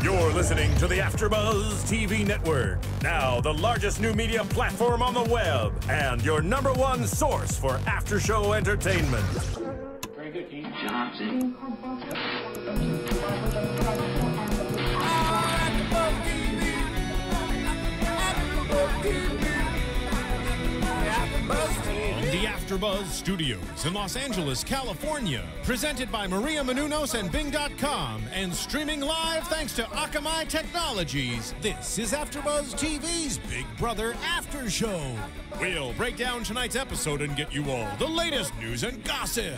You're listening to the AFTERBUZZ TV network. Now the largest new media platform on the web and your #1 source for after-show entertainment. Very good, Keith Johnson. The AFTERBUZZ Studios in Los Angeles, California. Presented by Maria Menounos and Bing.com and streaming live thanks to Akamai Technologies. This is AFTERBUZZ TV's Big Brother After Show. We'll break down tonight's episode and get you all the latest news and gossip.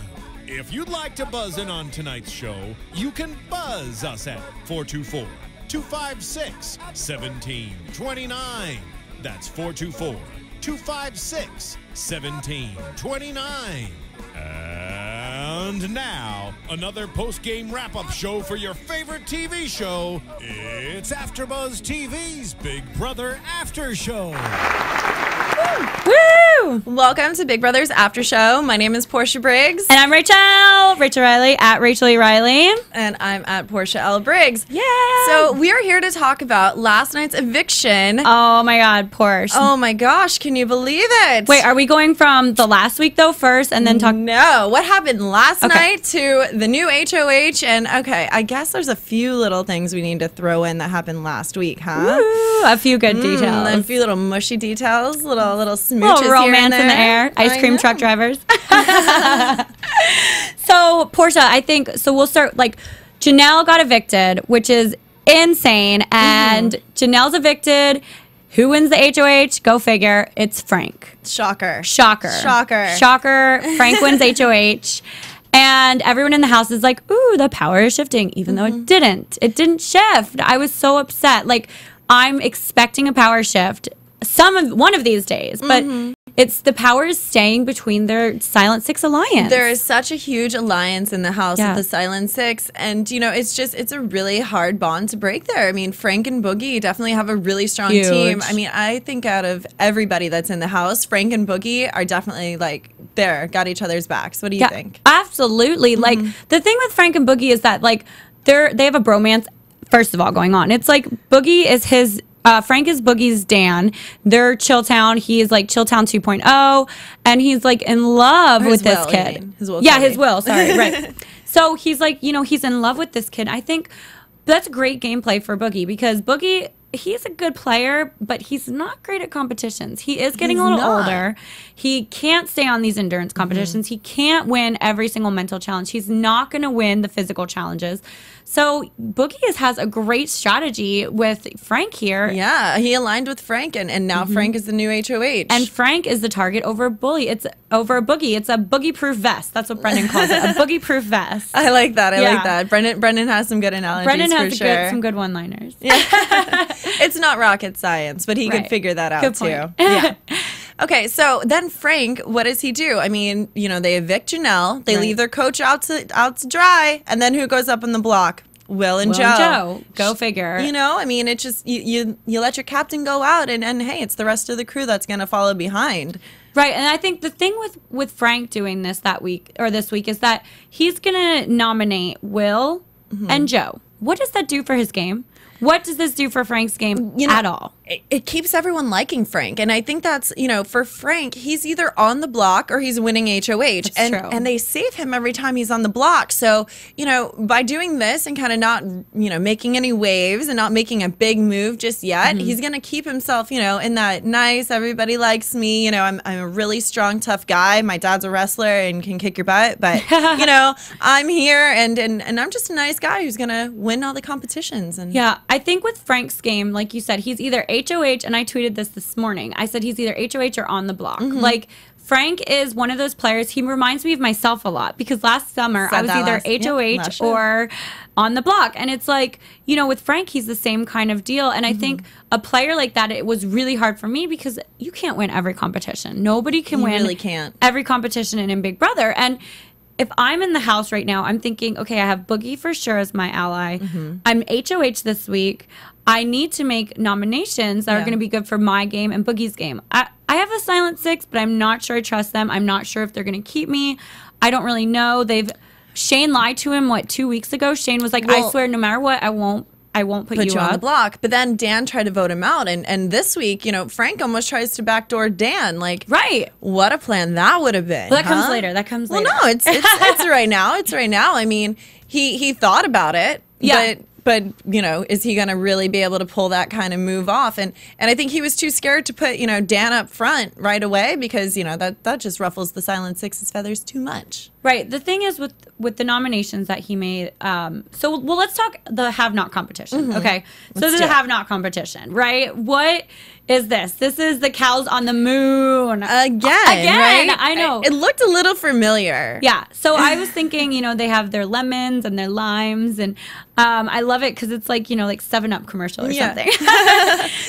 If you'd like to buzz in on tonight's show, you can buzz us at 424-256-1729. That's 424-256-1729. And now, another post-game wrap-up show for your favorite TV show. It's AFTERBUZZ TV's Big Brother After Show. Woo! Welcome to Big Brother's After Show. My name is Porsche Briggs. And I'm Rachel Reilly, at Rachel E. Reilly. And I'm at Porsche L. Briggs. Yeah! So we are here to talk about last night's eviction. Oh my God, Porsche. Oh my gosh, can you believe it? Wait, are we going from the last week though first and then talk? No, what happened last night to the new HOH? And okay, I guess there's a few little things we need to throw in that happened last week, huh? Ooh, a few good details. A few little mushy details, little smooches little romance here and there. in the air. Ice cream truck drivers. So, Portia, I think, so we'll start, like, Janelle got evicted, which is insane. And Janelle's evicted. Who wins the HOH? Go figure. It's Frank. Shocker. Shocker. Shocker. Shocker. Frank wins HOH. And everyone in the house is like, ooh, the power is shifting, even though it didn't. It didn't shift. I was so upset. Like, I'm expecting a power shift one of these days, but it's the power is staying between their Silent Six alliance. There is such a huge alliance in the house of the Silent Six, and you know, it's a really hard bond to break there. I mean, Frank and Boogie definitely have a really strong team. I mean, I think out of everybody that's in the house, Frank and Boogie are definitely like got each other's backs. What do you think? Absolutely. Like, the thing with Frank and Boogie is that like they have a bromance first of all going on. It's like Boogie is his Frank is Boogie's Dan. They're Chilltown. He is like Chilltown 2.0, and he's like in love with this kid. His will. Yeah, his will. Sorry, right. So he's like, you know, he's in love with this kid. I think that's great gameplay for Boogie because Boogie, he's a good player, but he's not great at competitions. He is getting a little older. He can't stay on these endurance competitions. He can't win every single mental challenge. He's not going to win the physical challenges. So Boogie has a great strategy with Frank here. Yeah, he aligned with Frank, and now Frank is the new HOH. And Frank is the target over Bully. It's over a Boogie. It's a Boogie-proof vest. That's what Brendan calls it, a Boogie-proof vest. I like that. I like that. Brendan has some good analogies. Brendan has some good one-liners. Yeah. It's not rocket science, but he could figure that out too. Yeah. Okay, so then Frank, what does he do? I mean, you know, they evict Janelle, they leave their coach out to dry, and then who goes up on the block? Will and Joe. Go figure. You know, I mean, it just you let your captain go out, and hey, it's the rest of the crew that's going to follow behind. Right, and I think the thing with Frank doing this this week is that he's going to nominate Will and Joe. What does that do for his game? What does this do for Frank's game at all? It keeps everyone liking Frank. And I think that's, you know, for Frank, he's either on the block or he's winning HOH. That's true. And they save him every time he's on the block. So, you know, by doing this and kind of not, you know, making any waves and not making a big move just yet, he's going to keep himself, you know, in that nice, everybody likes me. You know, I'm a really strong, tough guy. My dad's a wrestler and can kick your butt. But, you know, I'm here and I'm just a nice guy who's going to win all the competitions. And yeah, I think with Frank's game, like you said, he's either HOH, and I tweeted this morning. I said he's either HOH or on the block. Like, Frank is one of those players. He reminds me of myself a lot because last summer I was either HOH or on the block. And it's like, you know, with Frank, he's the same kind of deal. And I think a player like that, it was really hard for me because you can't win every competition. Nobody can win really can't. Every competition in Big Brother. And if I'm in the house right now, I'm thinking, okay, I have Boogie for sure as my ally. I'm HOH this week. I need to make nominations that are going to be good for my game and Boogie's game. I have a Silent Six, but I'm not sure I trust them. I'm not sure if they're going to keep me. I don't really know. Shane lied to him, 2 weeks ago? Shane was like, I swear, no matter what, I won't I won't put you you on up. the block. But then Dan tried to vote him out. And this week, you know, Frank almost tries to backdoor Dan. Like, Right. What a plan that would have been. Well, that comes later. That comes later. Well, no, it's right now. It's right now. I mean, he thought about it. Yeah. But you know, is he going to really be able to pull that kind of move off? And I think he was too scared to put, you know, Dan up front right away because, you know, that just ruffles the Silent Six's feathers too much. Right. The thing is with the nominations that he made. So let's talk the have not competition. Okay. So this is a have not competition, right? What is this? This is the cows on the moon Again, right? I know. It looked a little familiar. Yeah. So I was thinking, you know, they have their lemons and their limes, and I love it because it's like, you know, like 7-Up commercial or something.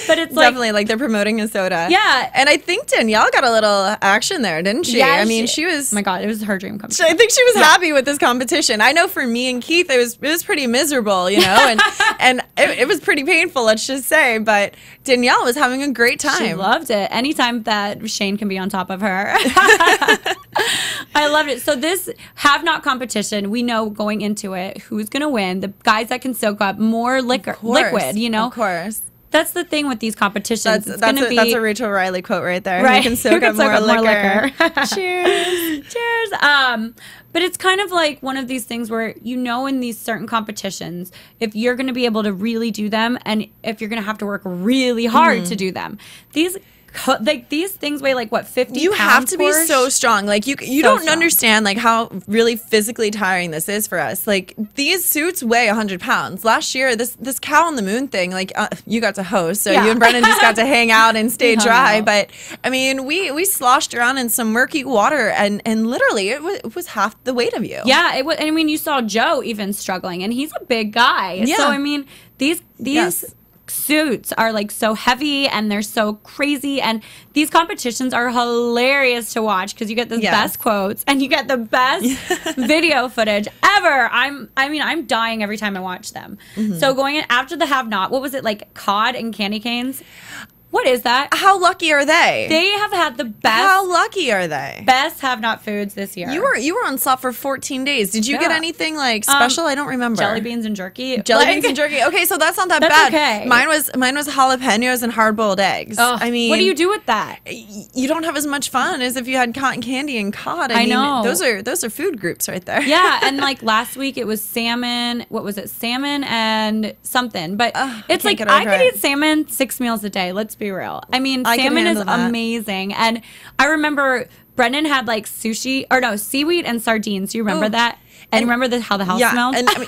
But it's definitely like they're promoting a soda. Yeah. And I think Danielle got a little action there, didn't she? Yeah, I mean, she was. Oh my God, it was her dream come true. I think she was happy with this competition. I know for me and Keith, it was pretty miserable, you know, and it was pretty painful, let's just say. But Danielle was having a great time. She loved it. Anytime that Shane can be on top of her. I loved it. So this have not competition, we know going into it who's going to win. The guys that can soak up more liquid, you know. Of course. That's the thing with these competitions. That's a Rachel Reilly quote right there. Right. You can soak up more liquor. Cheers. Cheers. But it's kind of like one of these things where, you know, in these certain competitions, if you're going to be able to really do them and if you're going to have to work really hard to do them, these things weigh like what, 50 you pounds? have to be Porsche? so strong. Like you don't understand like how really physically tiring this is for us. Like these suits weigh 100 pounds. Last year, this cow on the moon thing, like you got to host, so you and Brennan just got to hang out and stay dry. But I mean, we sloshed around in some murky water, and literally it was half the weight of you. Yeah, it was. I mean, you saw Joe even struggling, and he's a big guy. Yeah. So I mean, these suits are like so heavy and they're so crazy, and these competitions are hilarious to watch because you get the best quotes and you get the best video footage ever. I'm dying every time I watch them. So going in after the have not, what was it, like cod and candy canes? What is that? How lucky are they? They have had the best. How lucky are they? Best have not foods this year. You were on slot for 14 days. Did you get anything like special? I don't remember. Jelly beans and jerky. Jelly beans and jerky. Okay, so that's not that That's bad. okay. Mine was jalapenos and hard boiled eggs. Oh, I mean, what do you do with that? You don't have as much fun as if you had cotton candy and cod. I mean, know. Those are food groups right there. Yeah, and like last week it was salmon. What was it? Salmon and something. But it's like I could eat salmon 6 meals a day. Let's be real. I mean, salmon is amazing. And I remember Brendan had like seaweed and sardines. Do you remember that? And you remember how the house smelled? And I mean,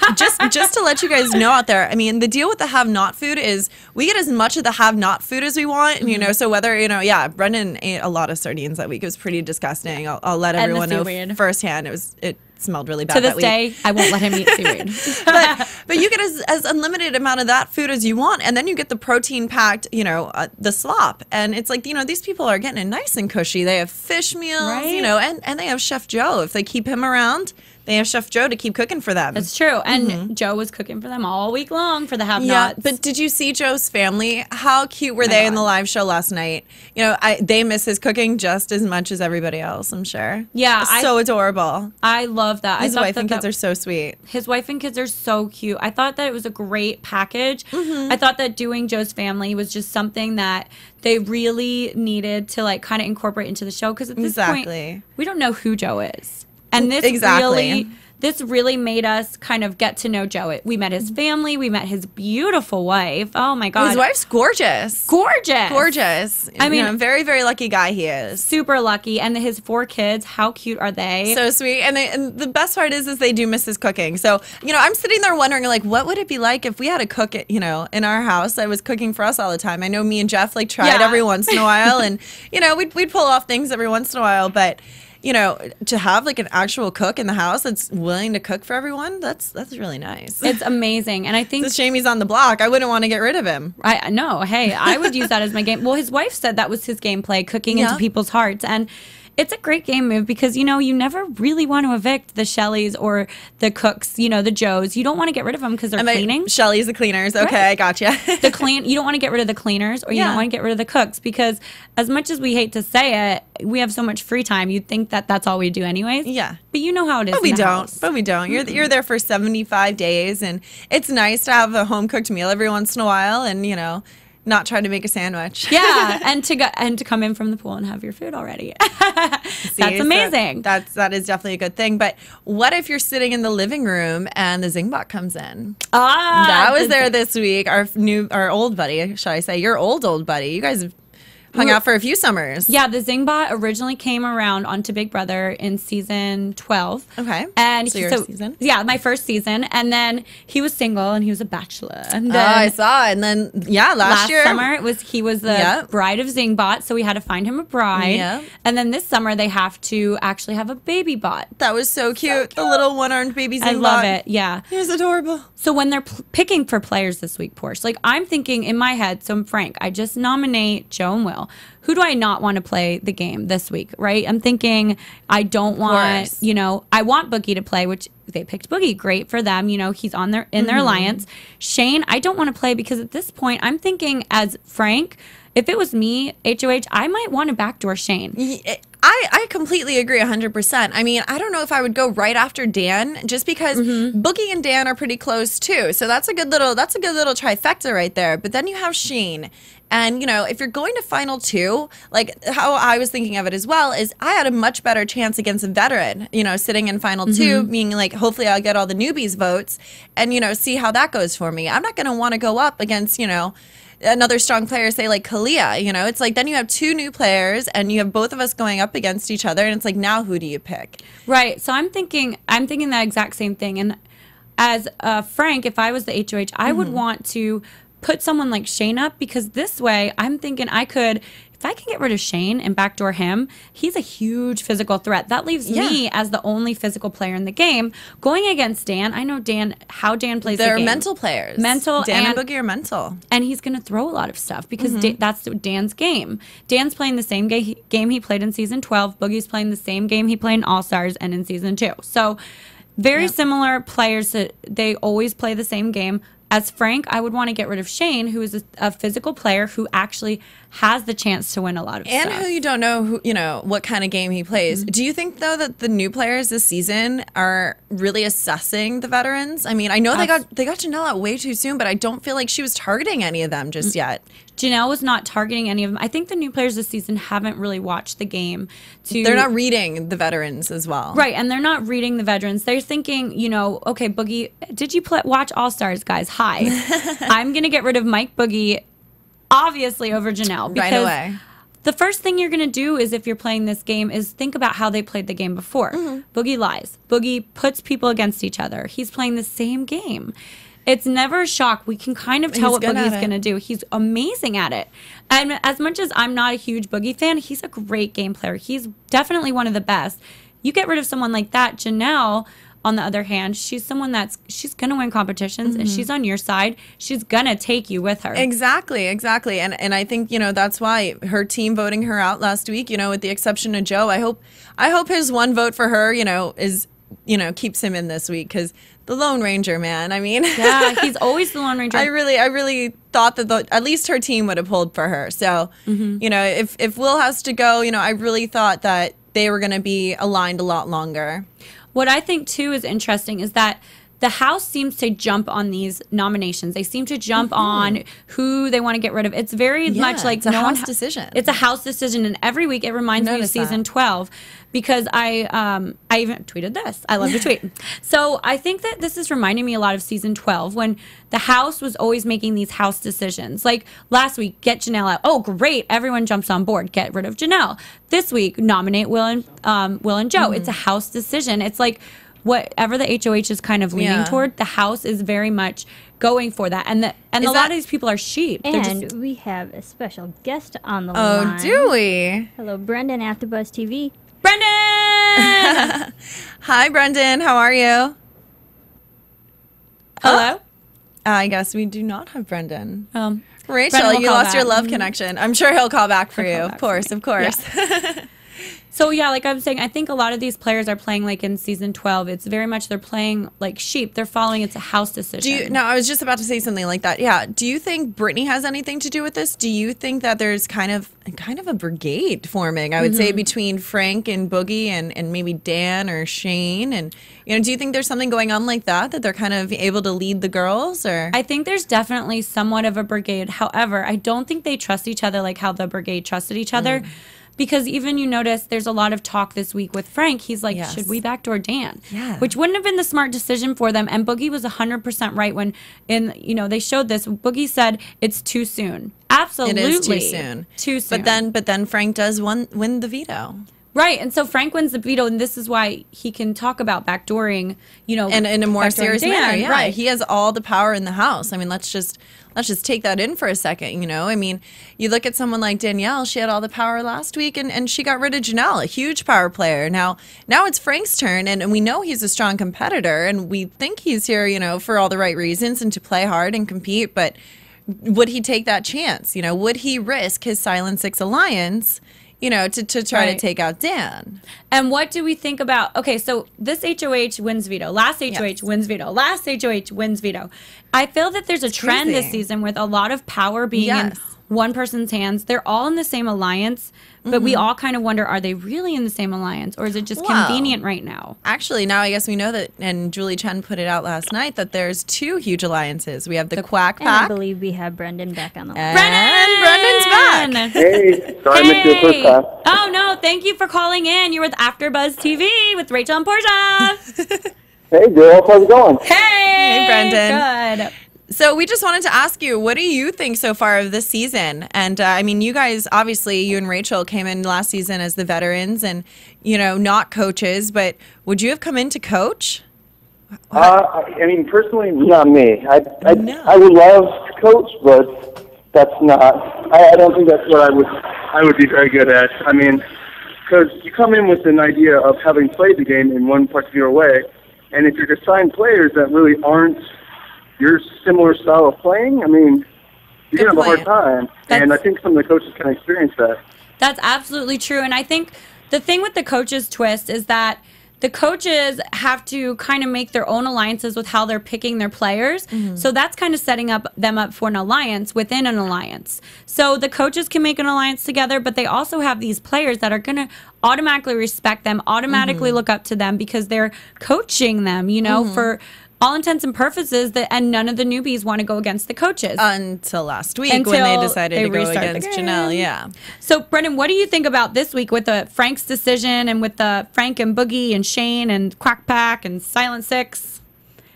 just to let you guys know out there, I mean, the deal with the have-not food is we get as much of the have-not food as we want, you know, so whether, you know, Brendan ate a lot of sardines that week. It was pretty disgusting. I'll let everyone know firsthand. It smelled really bad. To this day, I won't let him eat seaweed. but you get as unlimited amount of that food as you want, and then you get the protein-packed, you know, the slop. And it's like, you know, these people are getting it nice and cushy. They have fish meals, you know, and they have Chef Joe. If they keep him around, they have Chef Joe to keep cooking for them. That's true. And Joe was cooking for them all week long for the have-nots. Yeah, but did you see Joe's family? How cute were they in the live show last night? You know, they miss his cooking just as much as everybody else, I'm sure. Yeah. So adorable. I love that. His wife and kids are so sweet. His wife and kids are so cute. I thought that it was a great package. I thought that doing Joe's family was just something that they really needed to like kind of incorporate into the show, because at this point, we don't know who Joe is. And this really made us kind of get to know Joe. We met his family. We met his beautiful wife. Oh, my God. His wife's gorgeous. Gorgeous. I mean, very, very lucky guy he is. Super lucky. And his 4 kids, how cute are they? So sweet. And the best part is they do miss his cooking. So, you know, I'm sitting there wondering, like, what would it be like if we had a cook, you know, in our house that was cooking for us all the time? I know me and Jeff, like, tried every once in a while. And, you know, we'd pull off things every once in a while. But you know, to have like an actual cook in the house that's willing to cook for everyone, that's really nice. It's amazing. And I think it's a shame he's on the block. I wouldn't want to get rid of him. I know. Hey, I would use that as my game. Well, his wife said that was his gameplay, cooking into people's hearts. And it's a great game move because, you know, you never really want to evict the Shelleys or the Cooks, you know, the Joes. You don't want to get rid of them because they're cleaning. Shelleys, the cleaners. Okay, right. I gotcha. You don't want to get rid of the cleaners or you don't want to get rid of the cooks because as much as we hate to say it, we have so much free time. You'd think that that's all we do anyways. Yeah. But you know how it is. But we don't. You're there for 75 days and it's nice to have a home cooked meal every once in a while and, you know, not try to make a sandwich. Yeah, and to come in from the pool and have your food already. That's amazing. That is definitely a good thing. But what if you're sitting in the living room and the Zingbot comes in? That was there this week. Our old buddy, should I say? Your old buddy. You guys have hung out for a few summers. Yeah, the Zingbot originally came around onto Big Brother in season 12. Okay. And your season? Yeah, my first season. And then he was single and he was a bachelor. And then I saw. And then last year summer he was the bride of Zingbot, so we had to find him a bride. Yep. And then this summer they have to actually have a baby bot. That was so cute. The little one-armed baby Zingbot. I love it. Yeah. He was adorable. So when they're picking for players this week, Porsche, like I'm thinking in my head, so I'm frank, I just nominate Joe and Will. Who do I not want to play the game this week, right? I'm thinking I don't want, you know, I want Boogie to play, which they picked Boogie. Great for them. You know, he's in their alliance. Shane, I don't want to play because at this point I'm thinking as Frank, if it was me, HOH, I might want to backdoor Shane. I completely agree 100%. I mean, I don't know if I would go right after Dan just because Boogie and Dan are pretty close too. So that's a good little trifecta right there. But then you have Shane. And, you know, if you're going to final two, like how I was thinking of it as well, is I had a much better chance against a veteran, you know, sitting in final two, meaning like hopefully I'll get all the newbies votes and, you know, see how that goes for me. I'm not going to want to go up against, you know, another strong player, say like Kalia, you know, it's like then you have two new players and you have both of us going up against each other and it's like now who do you pick? Right. So I'm thinking that exact same thing. And as Frank, if I was the HOH, I would want to put someone like Shane up because this way I'm thinking if I can get rid of Shane and backdoor him, he's a huge physical threat. That leaves me as the only physical player in the game. Going against Dan, I know how Dan plays the game. They're mental players. Dan and Boogie are mental. And he's going to throw a lot of stuff because that's Dan's game. Dan's playing the same game he played in season 12. Boogie's playing the same game he played in All-Stars and in season 2. So very similar players. That they always play the same game. As Frank, I would want to get rid of Shane, who is a physical player who actually has the chance to win a lot of stuff. And who you don't know, what kind of game he plays. Do you think, though, that the new players this season are really assessing the veterans? I mean, I know they got Janelle out way too soon, but I don't feel like she was targeting any of them just yet. Janelle was not targeting any of them. I think the new players this season haven't really watched the game. They're not reading the veterans as well. Right, and they're not reading the veterans. They're thinking, okay, Boogie, did you watch All-Stars, guys? Hi. I'm going to get rid of Mike Boogie, obviously, over Janelle. Right away. The first thing you're going to do is if you're playing this game is think about how they played the game before. Boogie lies. Boogie puts people against each other. He's playing the same game. It's never a shock. We can kind of tell what Boogie's going to do. He's amazing at it. And as much as I'm not a huge Boogie fan, he's a great game player. He's definitely one of the best. You get rid of someone like that. Janelle, on the other hand, she's someone she's going to win competitions and she's on your side. She's going to take you with her. Exactly. And I think, that's why her team voting her out last week, with the exception of Joe, I hope his one vote for her, is, keeps him in this week because the Lone Ranger, man. I mean, yeah, he's always the Lone Ranger. I really thought that at least her team would have pulled for her. So, if Will has to go, I really thought that they were going to be aligned a lot longer. What I think too is interesting is that the House seems to jump on these nominations. They seem to jump on who they want to get rid of. It's very much like it's a House decision. It's a House decision, and every week it reminds me of season 12 because I even tweeted this. I love to tweet. So I think that this is reminding me a lot of season 12 when the House was always making these House decisions. Like last week, get Janelle out. Oh, great! Everyone jumps on board. Get rid of Janelle. This week, nominate Will and Joe. It's a House decision. It's like whatever the HOH is kind of leaning toward, the House is very much going for that. And a lot of these people are sheep. And we have a special guest on the line. Oh, do we? Hello, Brendan, AfterBuzz TV. Brendan! Hi, Brendan. How are you? Hello? I guess we do not have Brendan. Rachel, Brendan you lost your love connection. I'm sure he'll call back for you. Of course. Yeah. So yeah, like I'm saying, I think a lot of these players are playing like in season 12. It's very much they're playing like sheep. They're following it's a house decision. No, I was just about to say something like that. Yeah. Do you think Brittany has anything to do with this? Do you think that there's kind of a brigade forming, I would say, between Frank and Boogie and maybe Dan or Shane? And do you think there's something going on like that they're kind of able to lead the girls? Or I think there's definitely somewhat of a brigade. However, I don't think they trust each other like how the brigade trusted each other. Because even you notice there's a lot of talk this week with Frank. He's like, should we backdoor Dan? Yeah. Which wouldn't have been the smart decision for them. And Boogie was 100% right when they showed this. Boogie said it's too soon. Absolutely. It is too soon. Too soon. But then Frank does win the veto. Right. And so Frank wins the veto, and this is why he can talk about backdooring, and in a more serious manner. Yeah. Right. He has all the power in the house. I mean, let's just take that in for a second, I mean, you look at someone like Danielle, she had all the power last week and she got rid of Janelle, a huge power player. Now it's Frank's turn, and we know he's a strong competitor, and we think he's here, for all the right reasons and to play hard and compete, but would he take that chance? Would he risk his Silent Six alliance, to try to take out Dan? And what do we think about, okay, so this HOH wins veto, last HOH wins veto, last HOH wins veto. I feel that there's a trend this season with a lot of power being in one person's hands. They're all in the same alliance, but we all kind of wonder, are they really in the same alliance, or is it just convenient right now? Actually, now I guess we know that, and Julie Chen put it out last night, that there's two huge alliances. We have the Quack And I Pack. believe we have Brendan back on the line. And Brendan's back. Hey, sorry I missed you the first time. Oh, no, thank you for calling in. You're with AfterBuzz TV with Rachel and Portia. Hey, girl, how's it going? Hey, Brendan. Good. So we just wanted to ask you, what do you think so far of this season? And I mean, you guys, obviously, you and Rachel came in last season as the veterans and, not coaches, but would you have come in to coach? I mean, personally, not me. I would love to coach, but that's not. I don't think that's what I would be very good at. I mean, because you come in with an idea of having played the game in one particular way, and if you're assigned players that really aren't your similar style of playing, I mean, you're going to have a hard time. And I think some of the coaches can experience that. That's absolutely true. And I think the thing with the coaches twist is that the coaches have to kind of make their own alliances with how they're picking their players. So that's kind of setting them up for an alliance within an alliance. So the coaches can make an alliance together, but they also have these players that are going to automatically respect them, automatically look up to them because they're coaching them, for all intents and purposes, and none of the newbies want to go against the coaches. Until last week when they decided to go against Janelle, So, Brendan, what do you think about this week with the Frank's decision and with the Frank and Boogie and Shane and Quack Pack and Silent Six?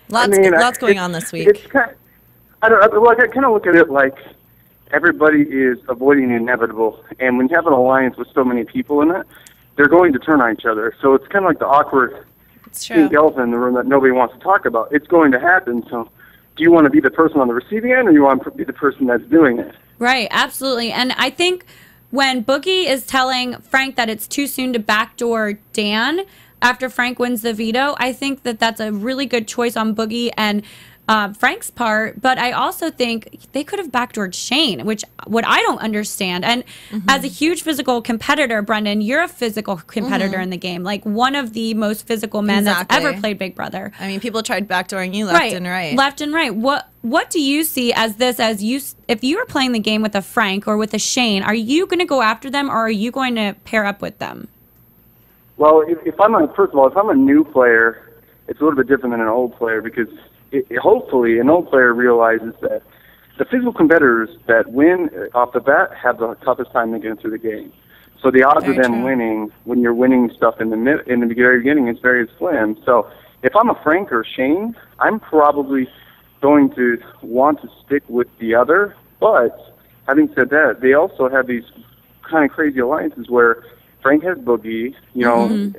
Lots going on this week. It's kind of, I kind of look at it like everybody is avoiding the inevitable, and when you have an alliance with so many people in it, they're going to turn on each other. So it's kind of like the awkward pink elephant in the room that nobody wants to talk about. It's going to happen. So do you want to be the person on the receiving end, or do you want to be the person that's doing it? Right, absolutely. And I think when Boogie is telling Frank that it's too soon to backdoor Dan after Frank wins the veto, I think that that's a really good choice on Boogie and Frank's part, but I also think they could have backdoored Shane, which what I don't understand. And as a huge physical competitor, Brendan, you're a physical competitor in the game, like one of the most physical men that's ever played Big Brother. I mean, people tried backdooring you left and right. Left and right. What do you see as this? If you were playing the game with a Frank or with a Shane, are you going to go after them, or are you going to pair up with them? Well, first of all, if I'm a new player, it's a little bit different than an old player because hopefully an old player realizes that the physical competitors that win off the bat have the toughest time to get through the game. So the odds of them winning when you're winning stuff in the very beginning is very slim. So if I'm a Frank or Shane, I'm probably going to want to stick with the other. But having said that, they also have these kind of crazy alliances where Frank has Boogie,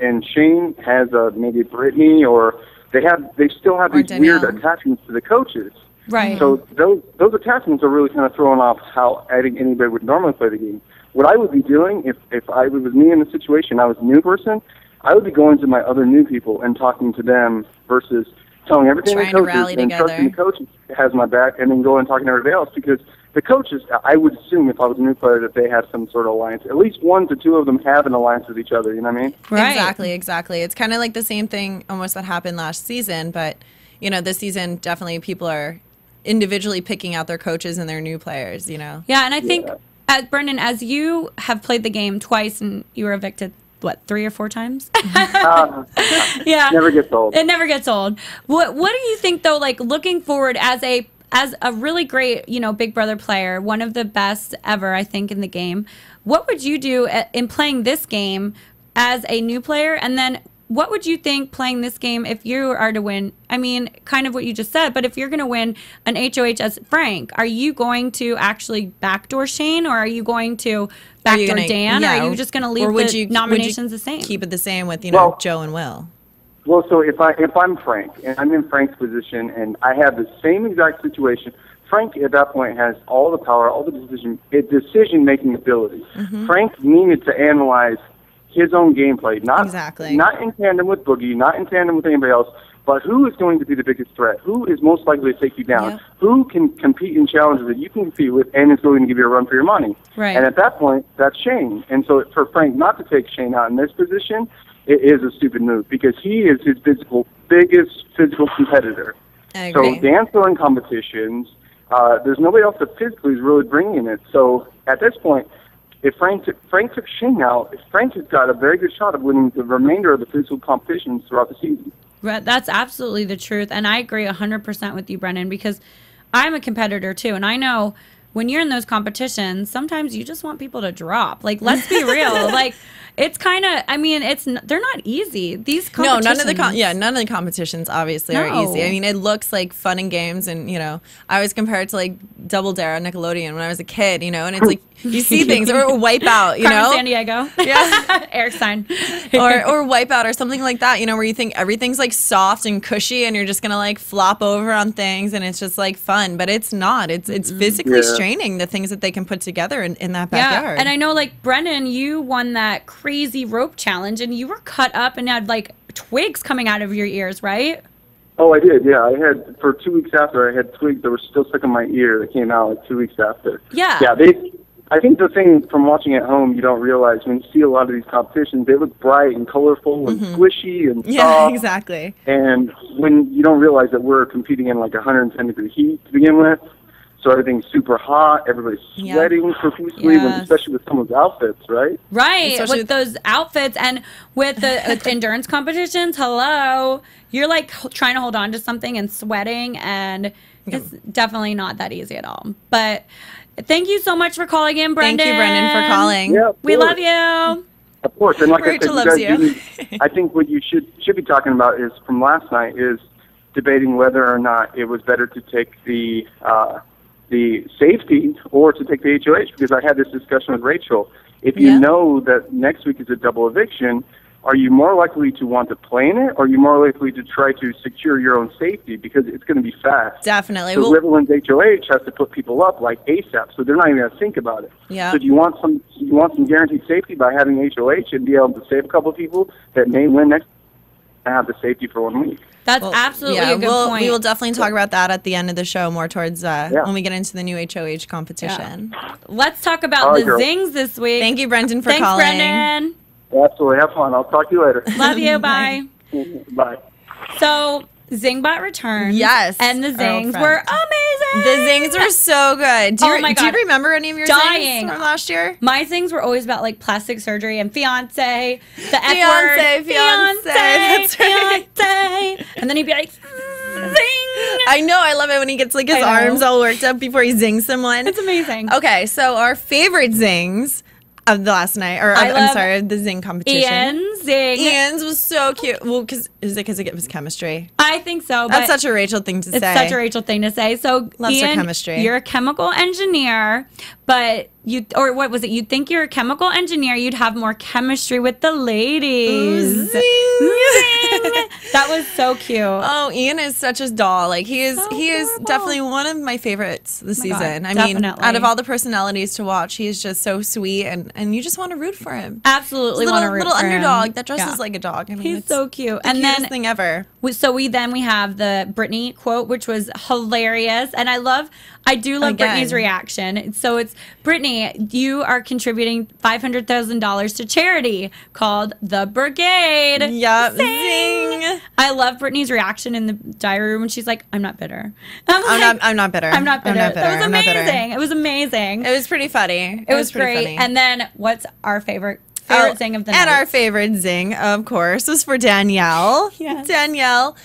and Shane has maybe Brittany, or they still have these weird attachments to the coaches. Right. So those attachments are really kind of throwing off how I think anybody would normally play the game. What I would be doing if it was me in the situation, I was a new person, I would be going to my other new people and talking to them versus telling everything to the coaches and trusting the coach has my back, and then going and talking to everybody else, because the coaches, I would assume if I was a new player that they have some sort of alliance. At least 1 to 2 of them have an alliance with each other, you know what I mean? Right. Exactly. It's kind of like the same thing almost that happened last season, but, you know, this season definitely people are individually picking out their coaches and their new players, you know? Yeah, and I think, Brendan, as you have played the game twice and you were evicted, what, 3 or 4 times? Yeah. Never gets old. It never gets old. What do you think, though, like, looking forward as a really great, you know, Big Brother player, one of the best ever, I think, in the game, what would you do in playing this game as a new player? And then what would you think playing this game if you are to win? I mean, kind of what you just said, but if you're going to win an HOH as Frank, are you going to actually backdoor Shane, or are you going to backdoor Dan? Or are you just going to leave the nominations the same? Keep it the same with, you know, Joe and Will? Well, so if I'm Frank, and I'm in Frank's position, and I have the same exact situation, Frank at that point has all the power, all the decision-making ability. Frank needed to analyze his own gameplay, not in tandem with Boogie, not in tandem with anybody else, but who is going to be the biggest threat? Who is most likely to take you down? Yep. Who can compete in challenges that you can compete with and is going to give you a run for your money? Right. And at that point, that's Shane. And so for Frank not to take Shane out in this position, it is a stupid move because he is his biggest physical competitor. I agree. So Dan's still in competitions. There's nobody else that physically is really bringing it. So at this point, if Frank took Shane out, Frank has got a very good shot of winning the remainder of the physical competitions throughout the season. That's absolutely the truth. And I agree 100% with you, Brendan, because I'm a competitor too. And I know when you're in those competitions, sometimes you just want people to drop. Like, let's be real. Like, it's kind of, I mean, they're not easy. These competitions. No, none of the competitions obviously are easy. I mean, it looks like fun and games, and, you know, I always compare it to like Double Dare on Nickelodeon when I was a kid, you know, and it's like you see things, or Wipeout, you know, San Diego, yeah, Eric Stein, or Wipeout or something like that, you know, where you think everything's like soft and cushy, and you're just gonna like flop over on things, and it's just like fun, but it's not. It's physically straining, the things that they can put together in that backyard. Yeah, and I know, like, Brendan, you won that crazy rope challenge, and you were cut up and had like twigs coming out of your ears, right? Oh, I did, yeah. I had, for 2 weeks after, I had twigs that were still stuck in my ear that came out like 2 weeks after. Yeah. Yeah, I think the thing from watching at home you don't realize when you see a lot of these competitions, they look bright and colorful and squishy and soft. Yeah, exactly. And when you don't realize that we're competing in like 110-degree heat to begin with, so everything's super hot, everybody's sweating profusely, especially with some of the outfits, right? Right, especially with those outfits and with the endurance competitions, hello, you're like trying to hold on to something and sweating, and it's definitely not that easy at all. But thank you so much for calling in, Brendan. Thank you, Brendan, for calling. Yeah, we love you. Of course, and like Rachel I said, loves you. I think what you should be talking about is from last night is debating whether or not it was better to take the safety or to take the HOH, because I had this discussion with Rachel. If you know that next week is a double eviction, are you more likely to want to play in it, or are you more likely to try to secure your own safety, because it's going to be fast? Definitely. So whoever wins HOH has to put people up like ASAP, so they're not even going to think about it. Yeah. So do you want some guaranteed safety by having HOH and be able to save a couple of people that may win next and have the safety for 1 week? That's absolutely a good point. We will definitely talk about that at the end of the show, more towards when we get into the new HOH competition. Yeah. Let's talk about the zings this week. Thank you, Brendan, for calling. Thanks, Brendan. Absolutely. Have fun. I'll talk to you later. Love you. Bye. Bye. So, Zingbot returned. Yes. And the zings were amazing. The zings were so good. Do you remember any of your zings from last year? My zings were always about like plastic surgery and fiance, the F word. Fiance. That's right. Fiance. And then he'd be like, zing. I know. I love it when he gets like his arms all worked up before he zings someone. It's amazing. Okay. So our favorite zings of the last night, or I'm sorry, the zing competition. Ian's zing. Ian's was so cute. Well, because it was chemistry? I think so. That's such a Rachel thing to say. It's such a Rachel thing to say. So, loves Ian, her chemistry. You're a chemical engineer, but what was it? You'd think you're a chemical engineer, you'd have more chemistry with the ladies. Ooh, zing. Zing. That was was so cute. Oh, Ian is such a doll. Like he is adorable. definitely one of my favorites this Oh my season. God, I mean, definitely. out of all the personalities to watch, he is just so sweet and you just want to root for him. Absolutely He's a want to root little for underdog him. that dresses Yeah. like a dog. I mean, He's it's so cute. the And cutest then thing ever. So we have the Brittany quote, which was hilarious, and I do love Again. Brittany's reaction. So it's Brittany, you are contributing $500,000 to charity called the Brigade. Yep. Zing. I love Brittany's reaction in the diary room when she's like, "I'm not bitter." I'm not bitter. I'm not bitter. That was I'm not bitter. amazing. It was amazing. It was pretty funny. It was pretty great. funny. And then what's our favorite zing of the night? And our favorite zing, of course, was for Danielle. Yes. Danielle,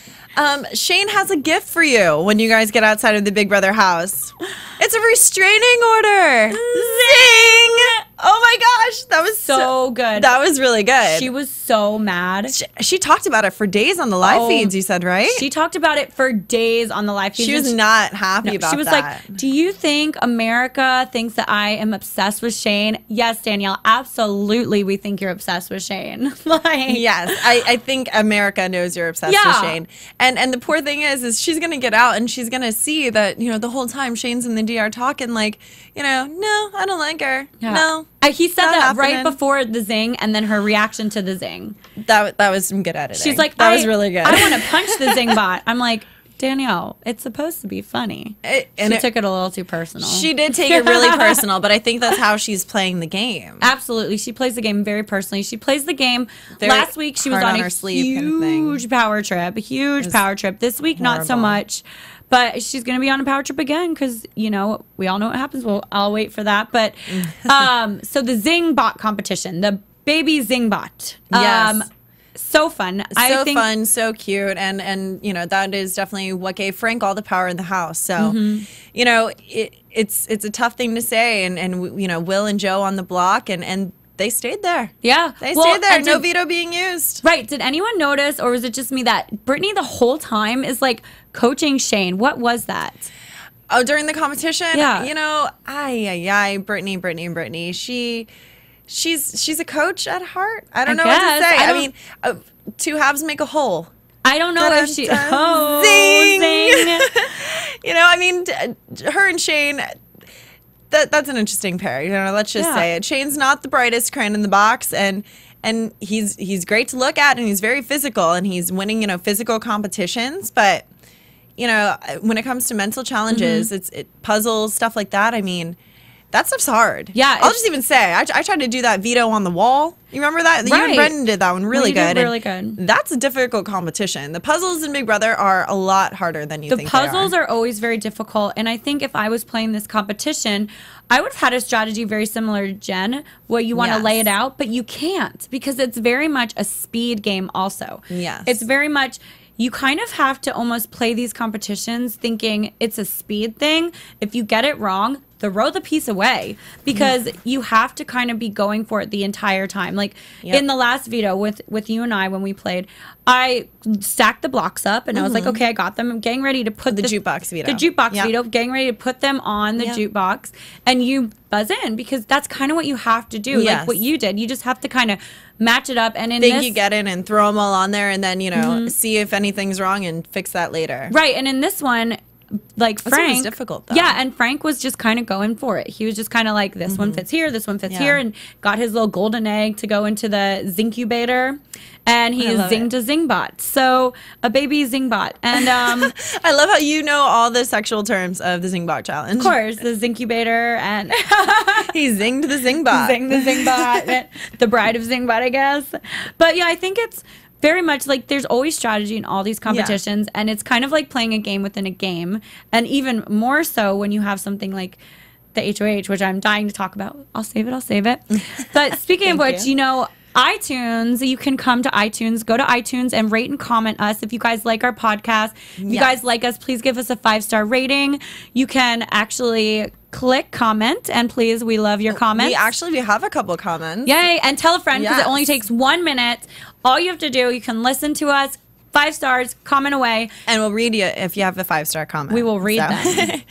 Shane has a gift for you when you guys get outside of the Big Brother house. It's a restraining order. Zing! Oh my gosh, that was so good. That was really good. She was so mad. She talked about it for days on the live feeds, you said, right? She talked about it for days on the live feeds. She was not happy about that. She was like, "Do you think America thinks that I am obsessed with Shane?" Yes, Danielle, absolutely we think you're obsessed with Shane. Like, yes, I think America knows you're obsessed with Shane. And the poor thing is she's going to get out and she's going to see that, the whole time Shane's in the DR talking like, no, I don't like her. Yeah. No. He said that right happening. before the zing and then her reaction to the zing. That was some good editing. She's like, that was really good. I want to punch the zing bot. I'm like, Danielle, it's supposed to be funny. She took it a little too personal. She did take it really personal, but I think that's how she's playing the game. Absolutely. She plays the game very personally. She plays the game. Last week, she was on a huge power trip. A huge power trip. This week, not so much. But she's going to be on a power trip again because, we all know what happens. I'll wait for that. But so the Zing bot competition, the baby Zing bot. Yes. So fun. So fun, so cute. And that is definitely what gave Frank all the power in the house. So, it's a tough thing to say. And Will and Joe on the block and they stayed there. Yeah. They stayed there. No veto being used. Right. Did anyone notice, or was it just me, that Brittany the whole time is like coaching Shane? What was that? Oh, during the competition? Yeah. Brittany. She's a coach at heart. I don't know guess. what to say. I mean, two halves make a whole. I don't know if she... Zing! Her and Shane... That's an interesting pair. Let's just say it. Shane's not the brightest crayon in the box, and he's great to look at, and he's very physical, and he's winning physical competitions. But when it comes to mental challenges, it's puzzles, stuff like that. I mean, that stuff's hard. Yeah, I'll just even say I tried to do that veto on the wall. You remember that? You and Brendan did that one really good. Really good. That's a difficult competition. The puzzles in Big Brother are a lot harder than you think they are. The puzzles are always very difficult. And I think if I was playing this competition, I would have had a strategy very similar to Jen, where you want to lay it out, but you can't because it's very much a speed game also. Yes. It's very much... You kind of have to almost play these competitions thinking it's a speed thing. If you get it wrong, throw the piece away because you have to kind of be going for it the entire time. Like in the last veto with you and I, when we played, I stacked the blocks up and I was like, okay, I got them. I'm getting ready to put the jukebox veto. The jukebox veto, getting ready to put them on the jukebox, and you buzz in because that's kind of what you have to do. Like what you did. You just have to kind of match it up and you get in and throw them all on there and then, see if anything's wrong and fix that later. Right. And in this one, like Frank, was difficult though. Yeah, and Frank was just kind of going for it. He was just kind of like, this one fits here, this one fits here, and got his little golden egg to go into the Zincubator, and he zinged a Zingbot. So a baby Zingbot, and I love how you know all the sexual terms of the Zingbot challenge. Of course, the Zincubator, and he zinged the Zingbot. Zinged the Zingbot, the bride of Zingbot, I guess. But yeah, I think it's very much like there's always strategy in all these competitions, and it's kind of like playing a game within a game, and even more so when you have something like the HOH, which I'm dying to talk about. I'll save it. But speaking of which, iTunes, you can come to iTunes, go to iTunes and rate and comment us. If you guys like our podcast, if you guys like us, please give us a 5-star rating. You can actually click comment, and please, we love your comments. We have a couple comments. Yay, and tell a friend because it only takes 1 minute. All you have to do, you can listen to us, 5 stars, comment away. And we'll read you if you have a 5-star comment. We will read them.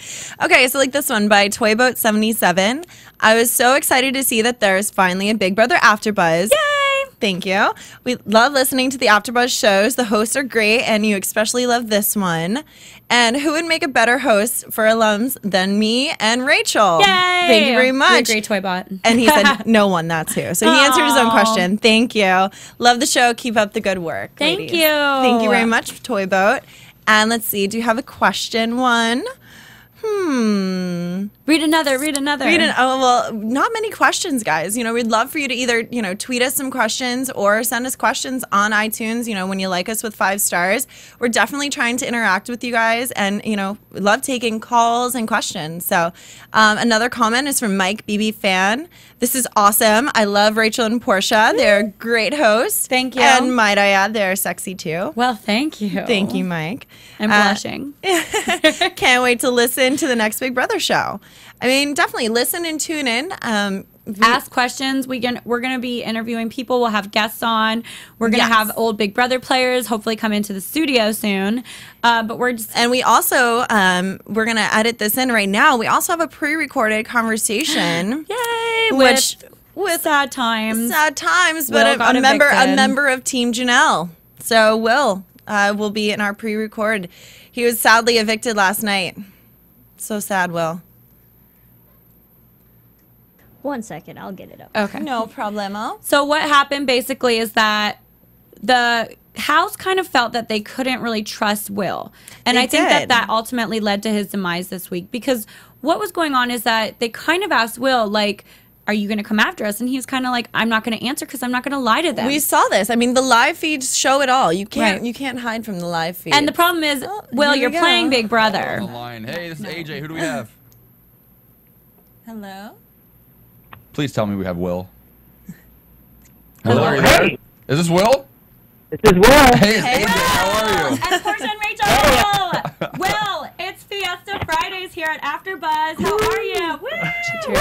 Okay, so like this one by Toyboat77. I was so excited to see that there's finally a Big Brother AfterBuzz. Yay! Thank you. We love listening to the AfterBuzz shows. The hosts are great, and you especially love this one. And who would make a better host for alums than me and Rachel? Yay! Thank you very much. You're a great toy bot. And he said, no one, that's who. So he answered his own question. Thank you. Love the show. Keep up the good work. Thank ladies. you. Thank you very much, Toy Boat. And let's see, do you have a question one? Read another. Oh, well, not many questions, guys. You know, we'd love for you to either, you know, tweet us some questions or send us questions on iTunes, you know, when you like us with 5 stars. We're definitely trying to interact with you guys and, you know, we love taking calls and questions. So another comment is from Mike BB Fan. This is awesome. I love Rachel and Portia. They're great hosts. Thank you. And might I add, they're sexy too. Well, thank you. Thank you, Mike. I'm blushing. Can't wait to listen to the next Big Brother show. I mean, definitely listen and tune in. Ask questions. We're gonna be interviewing people. We'll have guests on. We're gonna have old Big Brother players hopefully come into the studio soon. But we also we're gonna edit this in right now. We also have a pre-recorded conversation. Yay! With sad times. Sad times, Will but got a evicted. member of Team Janelle. So will be in our pre-record. He was sadly evicted last night. So sad, Will. 1 second, I'll get it up. Okay. No problemo. So what happened basically is that the house kind of felt that they couldn't really trust Will. And They I think did. that ultimately led to his demise this week, because what was going on is that they kind of asked Will, like, are you going to come after us? And he was kind of like, I'm not going to answer because I'm not going to lie to them. We saw this. I mean, the live feeds show it all. You can't Right. you can't hide from the live feed. And the problem is, Will, here you're we go. playing Big Brother. On the line. Hey, this is AJ. Who do we have? Hello? Please tell me we have Will. Will, are you there? Hey. Is this Will? This is Will. Hey, it's AJ. How are you? And Portia and Rachel. Will, it's Fiesta Fridays here at AfterBuzz. How are you? Woo! Woo!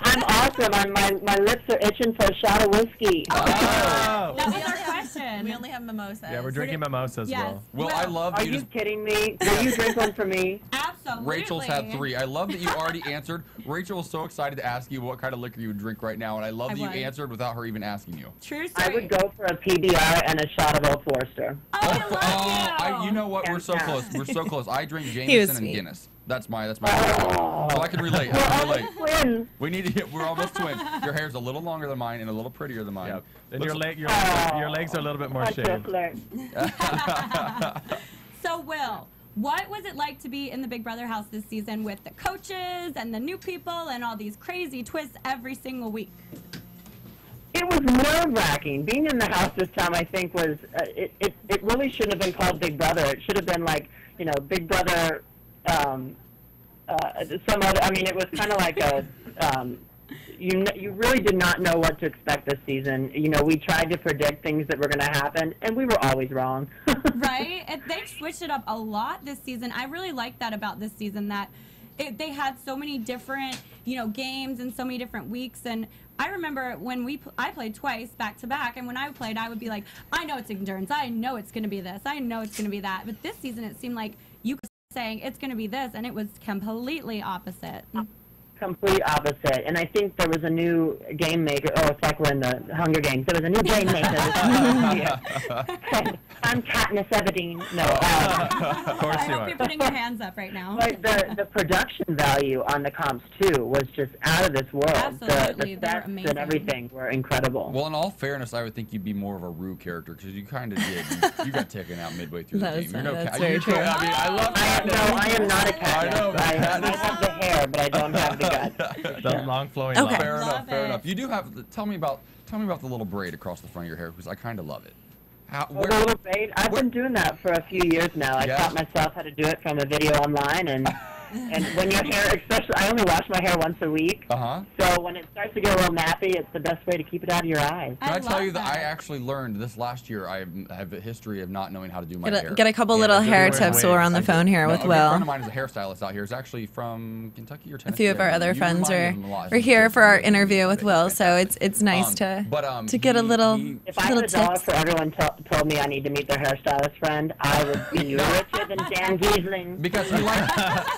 I'm awesome. My lips are itching for a shot of whiskey. That was our question. We only have mimosas. Yeah, we're drinking mimosas, Yes. Will. Will, I love Are that you you just... kidding me? Will you drink one for me? Absolutely. Rachel's had 3. I love that you already answered. Rachel was so excited to ask you what kind of liquor you would drink right now, and I love that you answered without her even asking you. True story. I would go for a PBR and a shot of Old Forester. Oh, I love you. You know what? We're so Yeah. close. We're so close. I drink was Jameson and sweet. Guinness. That's my so I can relate. I can relate. Twins. We need to get. We're almost twins. Your hair's a little longer than mine and a little prettier than mine. Yep. And Looks- your legs are a little bit more Such a shaved. flirt. So, Will, what was it like to be in the Big Brother house this season with the coaches and the new people and all these crazy twists every single week? It was nerve-wracking. Being in the house this time, I think, was it really shouldn't have been called Big Brother. It should have been like, you know, Big Brother. Some other. I mean, it was kind of like a. You really did not know what to expect this season. You know, we tried to predict things that were going to happen, and we were always wrong. Right? They switched it up a lot this season. I really like that about this season, that they had so many different, you know, games and so many different weeks. And I remember when I played twice back to back, and when I played, I would be like, I know it's endurance. I know it's going to be this. I know it's going to be that. But this season, it seemed like you were saying it's going to be this, and it was completely opposite. Complete opposite. And I think there was a new game maker. Oh, it's like we're in the Hunger Games. There was a new game maker. I'm Katniss Everdeen. No. Of course I you hope are. you're putting your hands up right now. But the production value on the comps, too, was just out of this world. Absolutely. The They were sets amazing. and everything were incredible. Well, in all fairness, I would think you'd be more of a Rue character because you kind of did. You got taken out midway through the That's- game. You're no that's Cat- very you- true. I mean, I love I am not a cat. I know, but I Katniss- have the hair, but I don't have the guts. The long flowing Okay. locks. Fair enough. Love Fair it. enough. You do have. Tell me about the little braid across the front of your hair because I kind of love it. How? Well, the little braid, I've been doing that for a few years now. I Yeah. taught myself how to do it from a video online, and when your hair, especially, I only wash my hair once a week. So when it starts to get a little nappy, it's the best way to keep it out of your eyes. Can I tell love you that I that. actually learned this last year? I have a history of not knowing how to do my hair. Get a couple little Yeah, hair good tips way. while we're on the I phone do. here No, with a good friend Will. of mine is a hairstylist out here. He's actually from Kentucky or A Tennessee. few of our other You friends remind me of him a lot. are here for our interview with Will, so it's nice to get a little If I had little a dollar tips. for everyone told me I need to meet their hairstylist friend, I would be richer than Dan Giesling. Because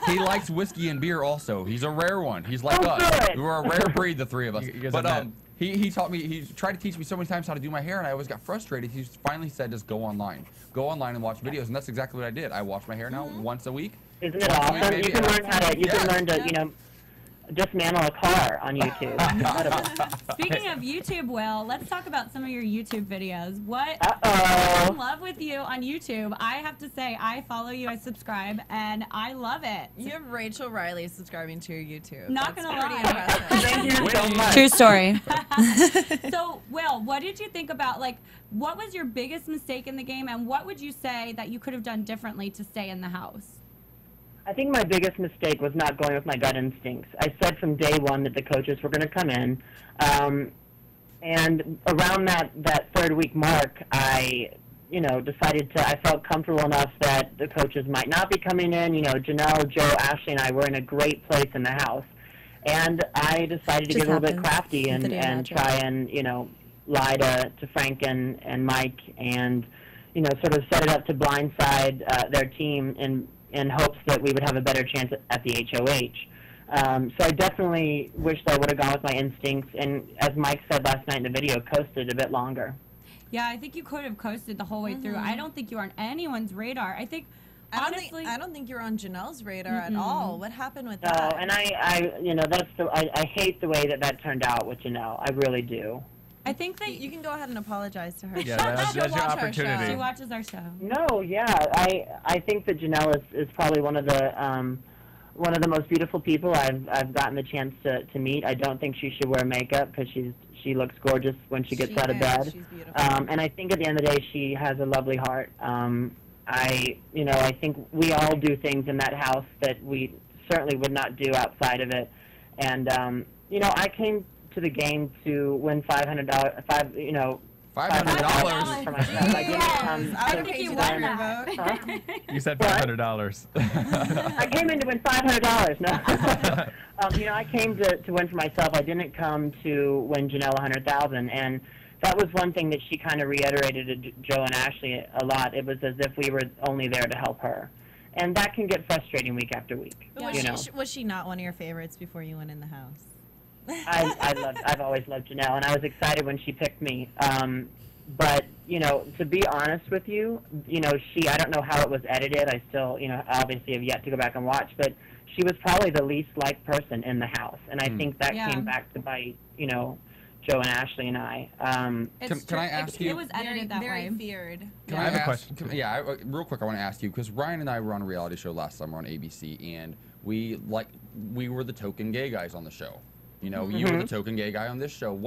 he likes whiskey and beer also. He's a rare one. He's like Oh, us. good. We're a rare breed, the three of us. You guys But have met. He taught me. He tried to teach me so many times how to do my hair, and I always got frustrated. He finally said, "Just go online and watch videos." And that's exactly what I did. I wash my hair now once a week. Isn't it awesome? You can learn how to. You can learn to, dismantle a car on YouTube. Speaking of YouTube, Will, let's talk about some of your YouTube videos. What? Uh-oh. I'm in love with you on YouTube. I have to say, I follow you, I subscribe, and I love it. You have Rachel Reilly subscribing to your YouTube. Not That's gonna pretty lie. impressive. Thank you so much. True story. So, Will, what did you think about, what was your biggest mistake in the game, and what would you say that you could have done differently to stay in the house? I think my biggest mistake was not going with my gut instincts. I said from day one that the coaches were going to come in, and around that third week mark, I decided I felt comfortable enough that the coaches might not be coming in. Janelle, Joe, Ashley, and I were in a great place in the house, and I decided to get a little bit crafty and try and lie to Frank and Mike, and sort of set it up to blindside their team in hopes that we would have a better chance at the HOH. So I definitely wish that I would have gone with my instincts, and as Mike said last night in the video, coasted a bit longer. Yeah, I think you could have coasted the whole way through. I don't think you were on anyone's radar. I think, honestly, I don't think you were on Janelle's radar at all. What happened with that? No, and I hate the way that turned out with Janelle. I really do. I think that you can go ahead and apologize to her. Yeah, that's your opportunity. She watches our show. No, yeah, I think that Janelle is probably one of the most beautiful people I've gotten the chance to meet. I don't think she should wear makeup because she looks gorgeous when she gets out of bed. She's beautiful. And I think at the end of the day, she has a lovely heart. I think we all do things in that house that we certainly would not do outside of it. And I came to the game to win $500 for myself. I didn't come I would think you won your vote. Huh? You said $500. I came in to win $500. No, I came to win for myself. I didn't come to win Janelle $100,000, and that was one thing that she kind of reiterated to Joe and Ashley a lot. It was as if we were only there to help her, and that can get frustrating week after week. Was she not one of your favorites before you went in the house? I've always loved Janelle, and I was excited when she picked me. But to be honest with you, I don't know how it was edited. I still, obviously have yet to go back and watch, but she was probably the least liked person in the house, and I think that came back to bite, Joe and Ashley and I. Can I ask you? It was edited that very way. feared. I have a question. Real quick, I want to ask you, because Ryan and I were on a reality show last summer on ABC, and we were the token gay guys on the show. You were the token gay guy on this show.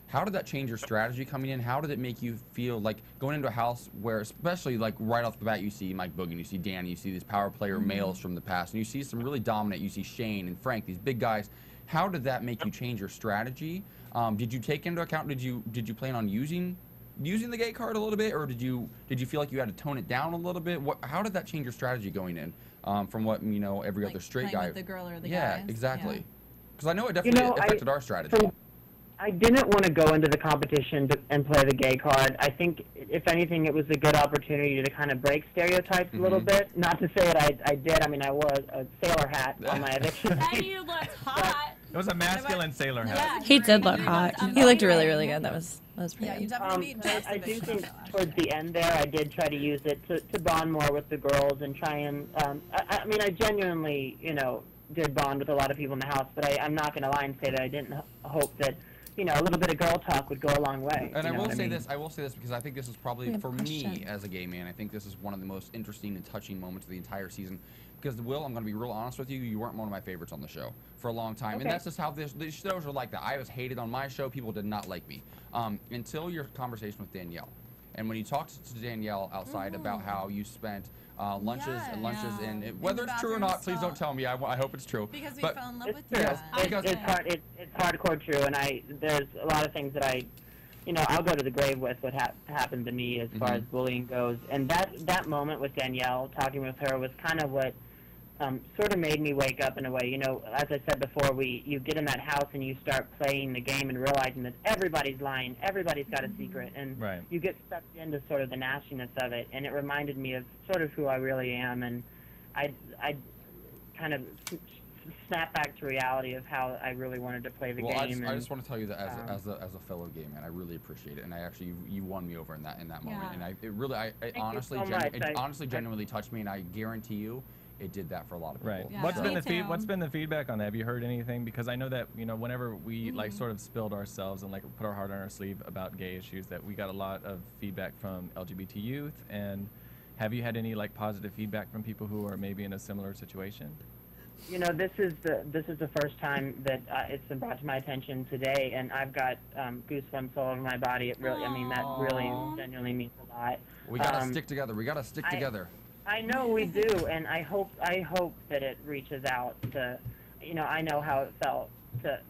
How did that change your strategy coming in? How did it make you feel like going into a house where, especially right off the bat, you see Mike Boogan, you see Danny, you see these power player males from the past, and you see some really dominant, you see Shane and Frank, these big guys. How did that make you change your strategy? Did you take into account, did you plan on using the gay card a little bit, or did you feel like you had to tone it down a little bit? How did that change your strategy going in from what every other straight guy? With the girl or the yeah, guys. exactly. Because I know it definitely affected our strategy. I didn't want to go into the competition and play the gay card. I think, if anything, it was a good opportunity to kind of break stereotypes a little bit. Not to say that I did. I mean, I wore a sailor hat on my eviction. And you looked hot. It was a masculine sailor hat. He did look hot. He looked really, really good. That was pretty Yeah, you good. definitely beat Joe's I do eviction think last towards the end there, I did try to use it to bond more with the girls and try and, I genuinely, did bond with a lot of people in the house, but I'm not going to lie and say that I didn't hope that, a little bit of girl talk would go a long way. And I will say this because I think this is probably, for me as a gay man, I think this is one of the most interesting and touching moments of the entire season. Because, Will, I'm going to be real honest with you, you weren't one of my favorites on the show for a long time. Okay. And that's just how these shows are like that. I was hated on my show. People did not like me. Until your conversation with Danielle. And when you talked to Danielle outside about how you spent lunches, and whether it's true or not, please don't tell me. I hope it's true. Because we fell in love with you. Yes, it's hardcore true, and there's a lot of things that I'll go to the grave with what happened to me as far as bullying goes. And that moment with Danielle, talking with her, was kind of what sort of made me wake up in a way. As I said before, you get in that house and you start playing the game and realizing that everybody's lying, everybody's got a secret, and you get sucked into sort of the nastiness of it. And it reminded me of sort of who I really am, and I kind of snap back to reality of how I really wanted to play the game. I just want to tell you that as a fellow gay man, I really appreciate it, and I actually you won me over in that moment, and it honestly genuinely touched me, and I guarantee you, it did that for a lot of people. Right. Yeah. What's been the feedback on that? Have you heard anything? Because I know that whenever we like sort of spilled ourselves and like put our heart on our sleeve about gay issues, that we got a lot of feedback from LGBT youth. And have you had any like positive feedback from people who are maybe in a similar situation? This is the first time that it's been brought to my attention today, and I've got goosebumps all over my body. It really, that really genuinely means a lot. We gotta stick together. We gotta stick together. I know we do, and I hope that it reaches out to, I know how it felt to.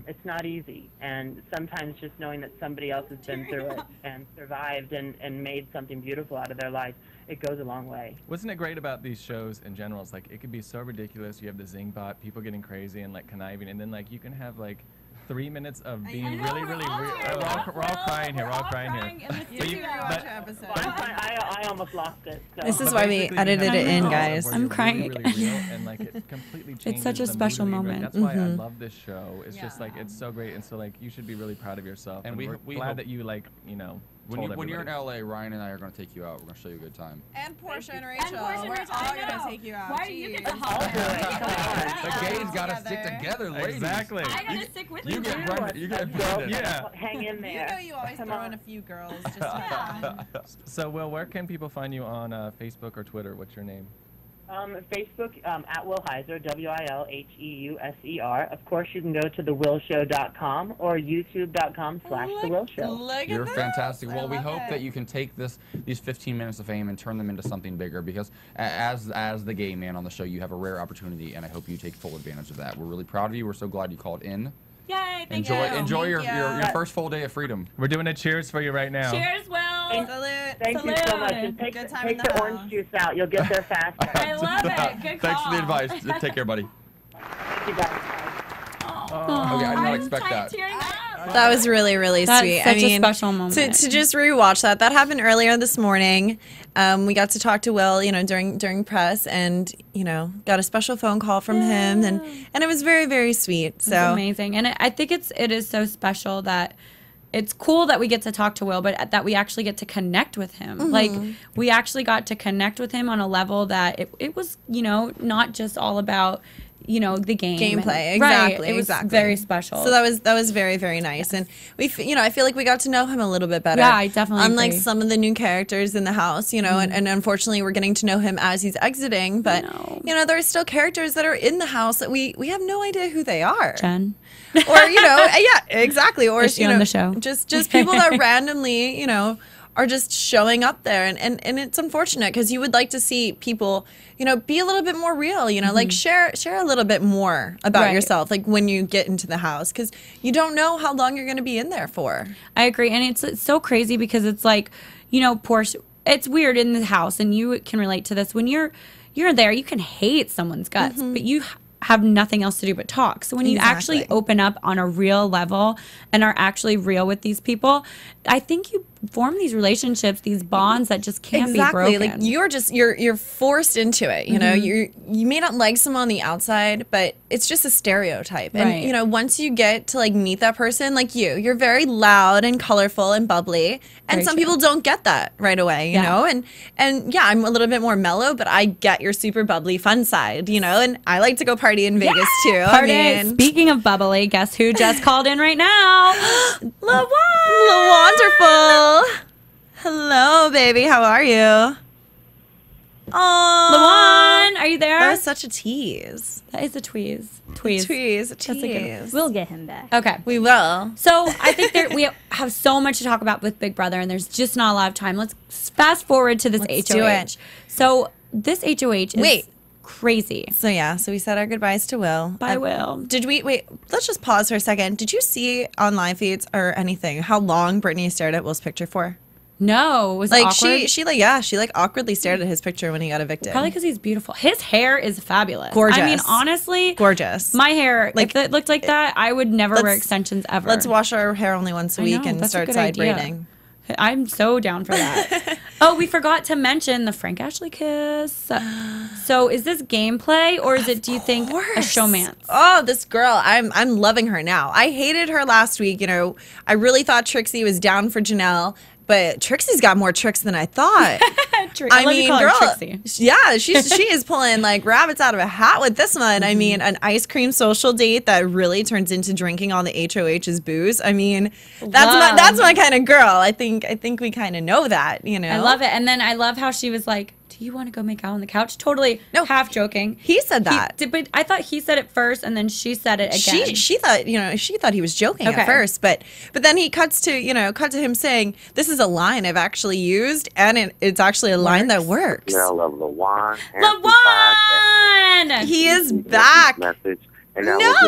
It's not easy, and sometimes just knowing that somebody else has been through it and survived and made something beautiful out of their life, it goes a long way. Wasn't it great about these shows in general? It's like it could be so ridiculous. You have the zing bot, people getting crazy and like conniving, and then like you can have like 3 minutes of being really real. We're all crying here. We're all crying here. I almost lost it. So. This is why we edited it in, guys. I'm crying again. Really real, and like it completely changes. It's such a special moment. That's why I love this show. It's just like it's so great, and so like you should be really proud of yourself. And we're glad that you like When you're in LA, Ryan and I are going to take you out. We're going to show you a good time. And Porsche and Rachel. We're all going to take you out. Why do you get the holiday? The gays got to stick together, ladies. Exactly. I got to stick with you. You get Brendan. Yeah. Hang in there. You always throw in a few girls. Just to have fun. So, Will, where can people find you on Facebook or Twitter? What's your name? Facebook, at Will Heiser, WILHEUSER. Of course, you can go to thewillshow.com or youtube.com/thewillshow. You're fantastic. Well, we hope that you can take these 15 minutes of fame and turn them into something bigger, because as the gay man on the show, you have a rare opportunity, and I hope you take full advantage of that. We're really proud of you. We're so glad you called in. Yay, Enjoy your first full day of freedom. We're doing a cheers for you right now. Cheers, Will. Thank you so much. And take the orange juice out. You'll get there faster. I love it. Good call. Thanks for the advice. Take care, buddy. Thank you guys. Okay, I did not expect that. That was really, really sweet. Such a special moment. To just rewatch that happened earlier this morning. We got to talk to Will, during press, and got a special phone call from him, and it was very, very sweet. So it's amazing, and I think it is so special that. It's cool that we get to talk to Will, but that we actually get to connect with him. Like, we actually got to connect with him on a level that it was, not just all about, the gameplay. Right. Exactly. It was very special. So that was very, very nice. And I feel like we got to know him a little bit better. Yeah, I definitely Unlike agree. some of the new characters in the house, and unfortunately we're getting to know him as he's exiting. But, there are still characters that are in the house that we have no idea who they are. Jen. Or, yeah, exactly. Or, Is she on the show? Just people that randomly, are just showing up there. And it's unfortunate, because you would like to see people, be a little bit more real, like share a little bit more about yourself, like when you get into the house, because you don't know how long you're going to be in there for. I agree. And it's so crazy, because it's like, Porsche, it's weird in the house, and you can relate to this. When you're there, you can hate someone's guts, but you have nothing else to do but talk. So when you actually open up on a real level and are actually real with these people, I think you form these relationships, these bonds that just can't be broken. Like you're forced into it. You may not like someone on the outside, but it's just a stereotype. And once you get to like meet that person, like you're very loud and colorful and bubbly, and some people don't get that right away. You know, and yeah, I'm a little bit more mellow, but I get your super bubbly fun side. And I like to go party in Vegas too. Party. Speaking of bubbly, guess who just called in right now? Wonderful. Hello, baby. How are you? Oh, LaJuan, are you there? That was such a tease. That is a tweeze. Tease. We'll get him back. Okay, we will. So I think we have so much to talk about with Big Brother, and there's just not a lot of time. Let's fast forward to this HOH. Do it. So this HOH is crazy. So we said our goodbyes to Will. Bye, Will. Did we wait? Let's just pause for a second. Did you see on live feeds or anything how long Brittany stared at Will's picture for? No, was it awkward? She awkwardly stared at his picture when he got evicted. Probably because he's beautiful. His hair is fabulous. Gorgeous. I mean, honestly, gorgeous. My hair, if it looked like that, I would never wear extensions ever. Let's wash our hair only once a week and start side braiding. I'm so down for that. Oh, we forgot to mention the Frank Ashley kiss. So is this gameplay or is it, do you think, a showmance? Oh, this girl, I'm loving her now. I hated her last week. You know, I really thought Trixie was down for Janelle, but Trixie's got more tricks than I thought. I mean, girl, yeah, she is pulling like rabbits out of a hat with this one. I mean, an ice cream social date that really turns into drinking all the HOH's booze. I mean, that's my kind of girl. I think we kind of know that, you know. I love it. And then I love how she was like, "Do you want to go make out on the couch?" Totally, no, half joking. He said that, but I thought he said it first, and then she said it again. She thought, you know, she thought he was joking at first, but then he cuts to him saying, "This is a line I've actually used, and it's actually a line that works." Smell of LaJuan. LaJuan! He is back. Message. And no, that's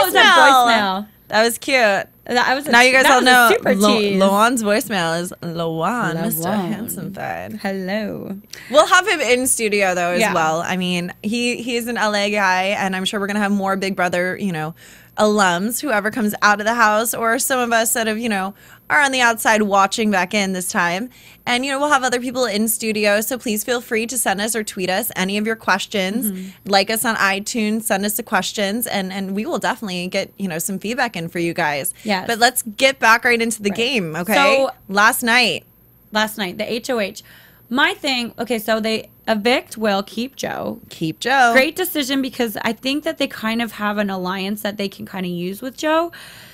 his voicemail. That was cute. Now you guys all know Lawan's voicemail is Lawan, Mr. Handsome Fed. Hello. We'll have him in studio though as well. I mean, he's an LA guy, and I'm sure we're gonna have more Big Brother, you know, alums, whoever comes out of the house, or some of us that have, you know, are on the outside watching back in this time. And, you know, we'll have other people in studio, so please feel free to send us or tweet us any of your questions. Like us on iTunes, send us the questions, and we will definitely get, you know, some feedback in for you guys. Yes. But let's get back right into the game, okay? So, last night, the HOH. My thing, okay, so they evict Will, keep Joe. Keep Joe. Great decision, because I think that they kind of have an alliance that they can kind of use with Joe.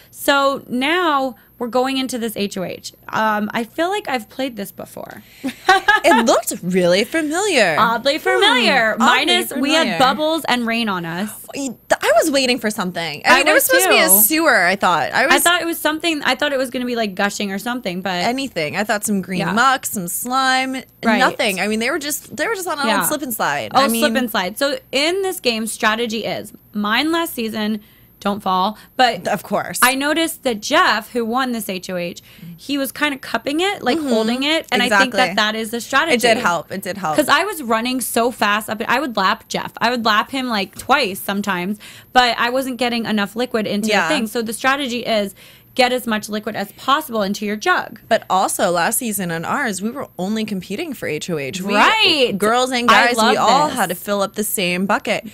So now we're going into this HOH. I feel like I've played this before. It looked really familiar. Oddly familiar. Minus we had Bubbles and Rain on us. I was waiting for something. I mean, it was supposed to be a sewer, I thought. I thought it was something. I thought it was going to be like gushing or something, but anything. I thought some green muck, some slime, nothing. I mean, they were just on an old slip and slide. Oh, slip and slide. So in this game, strategy is mine last season. Don't fall. But of course, I noticed that Jeff, who won this HOH, he was kind of cupping it, like holding it. And I think that is the strategy. It did help. It did help. Because I was running so fast up. I would lap Jeff. I would lap him like twice sometimes, but I wasn't getting enough liquid into the thing. So the strategy is get as much liquid as possible into your jug. But also last season on ours, we were only competing for HOH. Right. Girls and guys, we all had to fill up the same bucket.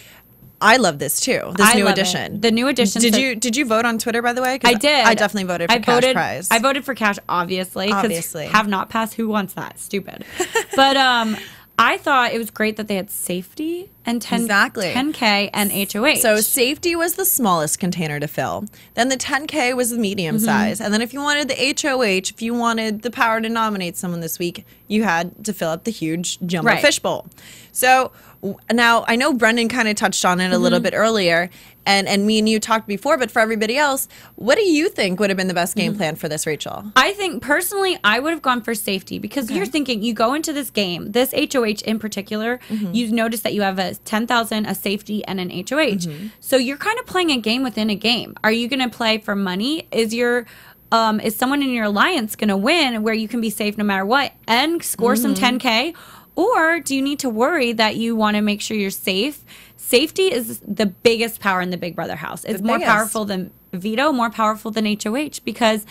I love this too. This new edition. The new edition. Did you vote on Twitter, by the way? I did. I definitely voted for cash prize. I voted for cash, obviously. Have not passed. Who wants that? Stupid. But I thought it was great that they had safety and 10K and HOH. So safety was the smallest container to fill. Then the 10K was the medium size. And then if you wanted the HOH, if you wanted the power to nominate someone this week, you had to fill up the huge jumbo fishbowl. So now I know Brendan kind of touched on it a little bit earlier, and me and you talked before, but for everybody else, what do you think would have been the best game plan for this, Rachel? I think personally I would have gone for safety, because you're thinking, you go into this game, this HOH in particular, you notice that you have a 10,000, a safety, and an HOH. So you're kind of playing a game within a game. Are you going to play for money? Is someone in your alliance going to win where you can be safe no matter what and score some 10K? Or do you need to worry that you want to make sure you're safe? Safety is the biggest power in the Big Brother house. It's more powerful than veto, more powerful than HOH, because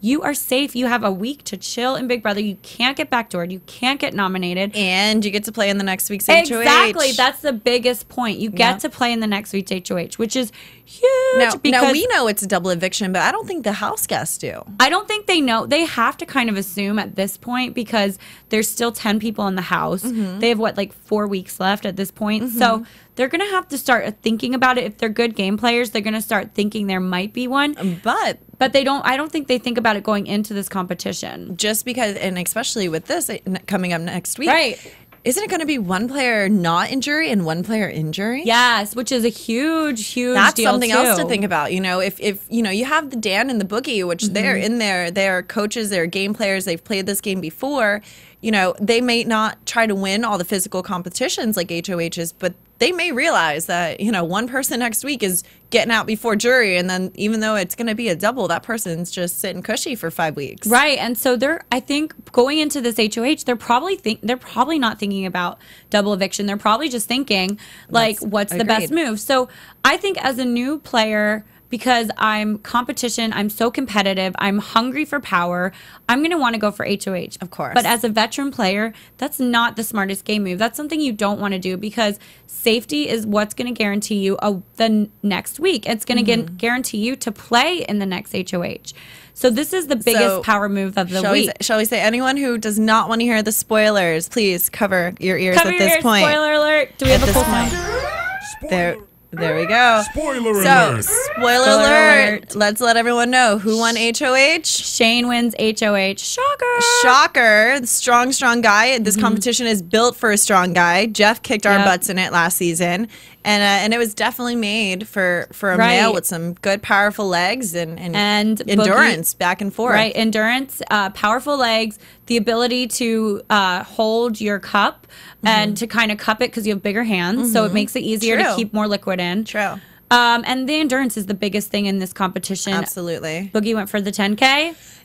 you are safe. You have a week to chill in Big Brother. You can't get backdoored. You can't get nominated. And you get to play in the next week's HOH. Exactly. That's the biggest point. You get to play in the next week's HOH, which is huge. Now, we know it's a double eviction, but I don't think the house guests do. I don't think they know. They have to kind of assume at this point, because there's still 10 people in the house. They have, like 4 weeks left at this point. So they're going to have to start thinking about it. If they're good game players, they're going to start thinking there might be one. But they don't. I don't think they think about it going into this competition. Just because, and especially with this coming up next week. Right. Isn't it going to be one player not in jury and one player in jury? Yes, which is a huge That's deal something too. else to think about. You know, if you know, you have the Dan and the Boogie, which they're in there, they're coaches, they're game players, they've played this game before. You know, they may not try to win all the physical competitions like HOHs, but they may realize that, you know, one person next week is getting out before jury, and then even though it's going to be a double, that person's just sitting cushy for 5 weeks. Right. And so I think going into this HOH, they're probably not thinking about double eviction. They're probably just thinking like, what's the best move? So I think as a new player, because I'm competition. I'm so competitive. I'm hungry for power. I'm going to want to go for HOH. Of course. But as a veteran player, that's not the smartest game move. That's something you don't want to do because safety is what's going to guarantee you the next week. It's going to guarantee you to play in the next HOH. So this is the biggest power move of the week. Shall we say anyone who does not want to hear the spoilers, please cover your ears at this point. Spoiler alert. Do we have a full sound? There we go. Spoiler alert. Spoiler alert. Let's let everyone know who won HOH. Shane wins HOH. Shocker. Strong guy. This competition is built for a strong guy. Jeff kicked our butts in it last season. And it was definitely made for a male with some good, powerful legs and endurance back and forth. Right, endurance, powerful legs, the ability to hold your cup and to kind of cup it because you have bigger hands. So it makes it easier to keep more liquid in. True. And the endurance is the biggest thing in this competition. Absolutely. Boogie went for the 10K.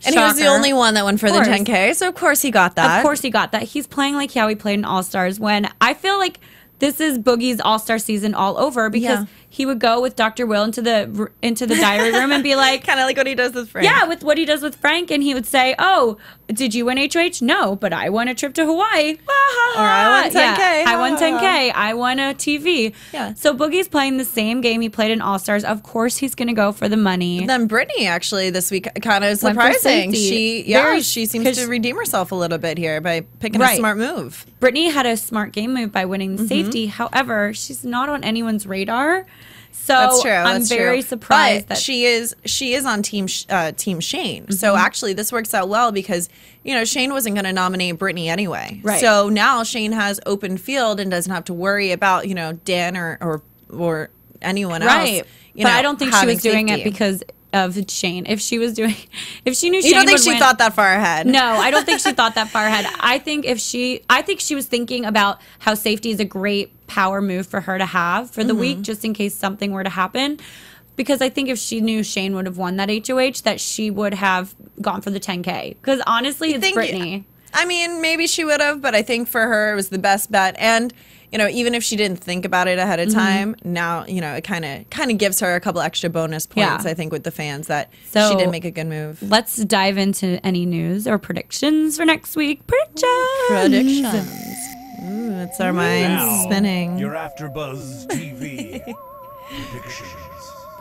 And he was the only one that went for the 10K. So, of course, he got that. Of course he got that. He's playing like how he played in All-Stars when I feel like this is Boogie's All-Star season all over because he would go with Dr. Will into the diary room and be like... kind of like what he does with Frank. Yeah, with what he does with Frank. And he would say, oh, did you win HOH? No, but I won a trip to Hawaii. Or I won 10K. Yeah, I won 10K. I won a TV. Yeah. So Boogie's playing the same game he played in All-Stars. Of course he's going to go for the money. Then Brittany actually this week kind of surprising. She seems to redeem herself a little bit here by picking a smart move. Brittany had a smart game move by winning the safety. However, she's not on anyone's radar. So that's true. I'm very surprised that she is on team Shane. So actually this works out well because Shane wasn't going to nominate Brittany anyway. Right. So now Shane has open field and doesn't have to worry about Dan or anyone else. Right. But I don't think she was doing it because of Shane. If she knew Shane, you don't think she thought that far ahead? No, I don't think she thought that far ahead. I think she was thinking about how safety is a great power move for her to have for the week, just in case something were to happen. Because I think if she knew Shane would have won that HOH, that she would have gone for the 10K. Because honestly, it's Brittany. I mean, maybe she would have, but I think for her it was the best bet. And even if she didn't think about it ahead of time, now it kind of gives her a couple extra bonus points. I think with the fans that she did make a good move. Let's dive into any news or predictions for next week. Predictions. Ooh, it's our minds spinning. Your AfterBuzz TV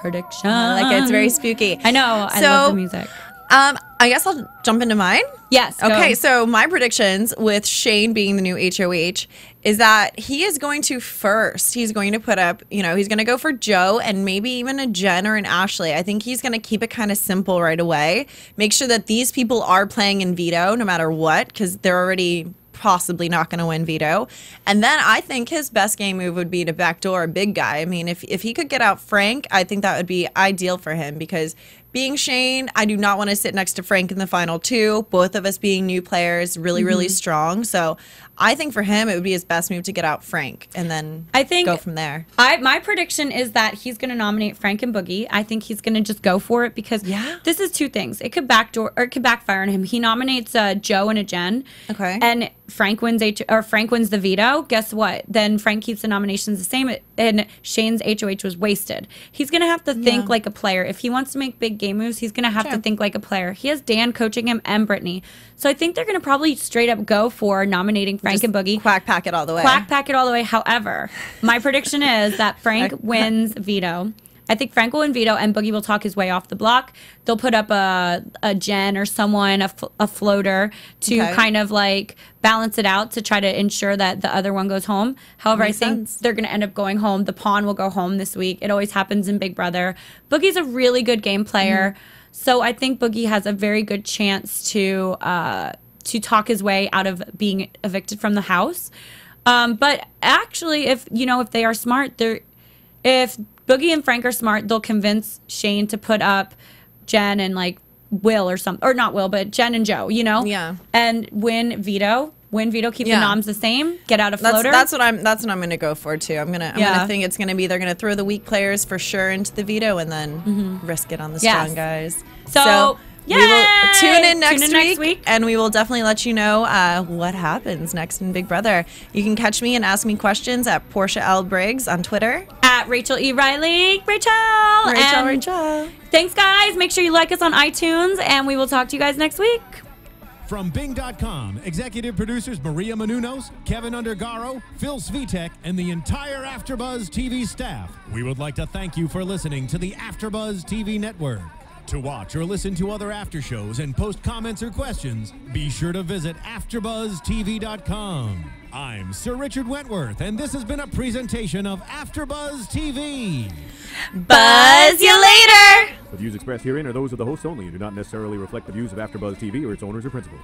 predictions. I like it. It's very spooky. I know. I love the music. I guess I'll jump into mine. Yes. Okay, so my predictions with Shane being the new HOH is that he is going to he's going to put up, he's going to go for Joe and maybe even a Jen or an Ashley. I think he's going to keep it kind of simple right away. Make sure that these people are playing in veto no matter what, because they're already possibly not going to win veto. And then I think his best game move would be to backdoor a big guy. I mean, if he could get out Frank, I think that would be ideal for him because being Shane, I do not want to sit next to Frank in the final two. Both of us being new players, really strong. So I think for him, it would be his best move to get out Frank and then go from there. My prediction is that he's going to nominate Frank and Boogie. I think he's going to just go for it because this is two things. It could backfire on him. He nominates Joe and a Jen. Okay. And Frank wins the veto. Guess what? Then Frank keeps the nominations the same, and Shane's HOH was wasted. He's going to have to think like a player. If he wants to make big game moves, he's going to have to think like a player. He has Dan coaching him and Brittany. So I think they're going to probably straight up go for nominating Frank and Boogie. Quack pack it all the way. Quack pack it all the way. However, my prediction is that Frank wins veto. I think Frank will win veto and Boogie will talk his way off the block. They'll put up a Jen or someone, a floater to kind of like balance it out to try to ensure that the other one goes home. However, I think they're going to end up going home. The pawn will go home this week. It always happens in Big Brother. Boogie's a really good game player. So I think Boogie has a very good chance to talk his way out of being evicted from the house. But actually, if they are smart, if Boogie and Frank are smart, they'll convince Shane to put up Jen and like Will or something, or not Will, but Jen and Joe, Yeah. And win veto, keep the noms the same, get out a floater. That's what I'm going to go for too. I'm going to think it's going to be they're going to throw the weak players for sure into the veto and then risk it on the strong guys. So we will tune in next week, and we will definitely let you know what happens next in Big Brother. You can catch me and ask me questions at Porsche Briggs on Twitter. At at Rachel E. Reilly. Rachel. Rachel. Thanks, guys. Make sure you like us on iTunes, and we will talk to you guys next week. From Bing.com, executive producers Maria Menounos, Kevin Undergaro, Phil Svitek, and the entire AfterBuzz TV staff, we would like to thank you for listening to the AfterBuzz TV network. To watch or listen to other after shows and post comments or questions, be sure to visit AfterBuzzTV.com. I'm Sir Richard Wentworth, and this has been a presentation of AfterBuzz TV. Buzz you later! The views expressed herein are those of the hosts only and do not necessarily reflect the views of AfterBuzz TV or its owners or principals.